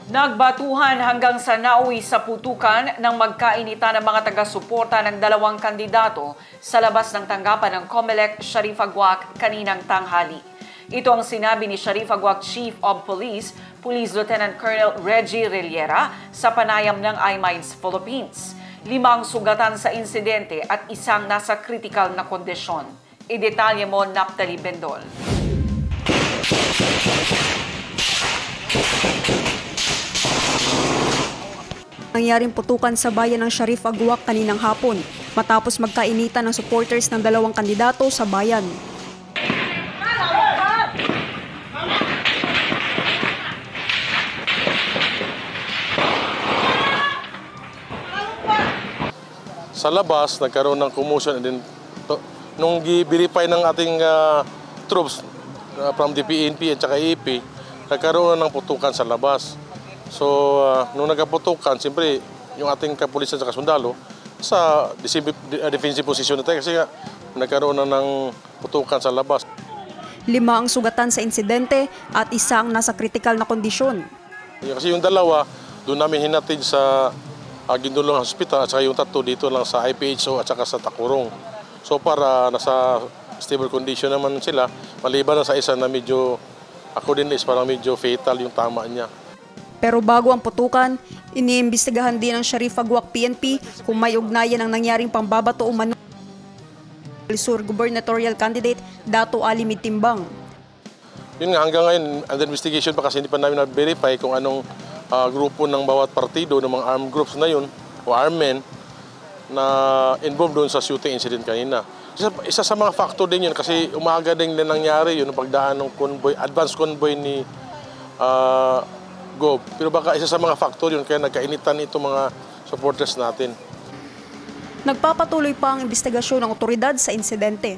Nagbatuhan hanggang sa nauwi sa putukan ng magkainitan ng mga taga-suporta ng dalawang kandidato sa labas ng tanggapan ng COMELEC Sharif Aguac kaninang tanghali. Ito ang sinabi ni Sharif Aguac Chief of Police, Police Lieutenant Colonel Reggie Rillera sa panayam ng iMinds Philippines. 5 ang sugatan sa insidente at isang nasa critical na kondisyon. Idetalye mo, Naphtali Bendol. Nangyaring putukan sa bayan ng Sharif Aguac kaninang hapon matapos magkainitan ng supporters ng dalawang kandidato sa bayan. Sa labas, nagkaroon ng commotion and then nung i-verify ng ating troops from the PNP at saka AP, nagkaroon ng putukan sa labas. So, nung nagkaputukan, siyempre, yung ating kapulisan at sundalo, sa defensive position na tayo kasi nga, nagkaroon na ng putukan sa labas. 5 ang sugatan sa insidente at isang nasa critical na kondisyon. Kasi yung dalawa, doon namin hinatid sa Gindulong Hospital at saka yung 3 dito lang sa IPHO at saka sa Takurong. So, para nasa stable condition naman sila, maliban na sa isa na medyo, ako din is parang medyo fatal yung tama niya. Pero bago ang putukan, iniimbestigahan din ng Sharif Aguac PNP kung may ugnayan ng nangyaring pambabato umano Sur gubernatorial candidate Dato Ali Mitimbang. Yun nga, hanggang ngayon, under investigation pa kasi hindi pa namin na-verify kung anong grupo ng bawat partido, ng mga armed groups na yun, o armed men, na involved doon sa shooting incident kanina. Isa sa mga factor din yun kasi umaga din nangyari yun, pagdaan ng convoy, advance convoy ni Gob. Pero baka isa sa mga faktor yun, kaya nagkainitan ito mga supporters natin. Nagpapatuloy pa ang investigasyon ng otoridad sa insidente.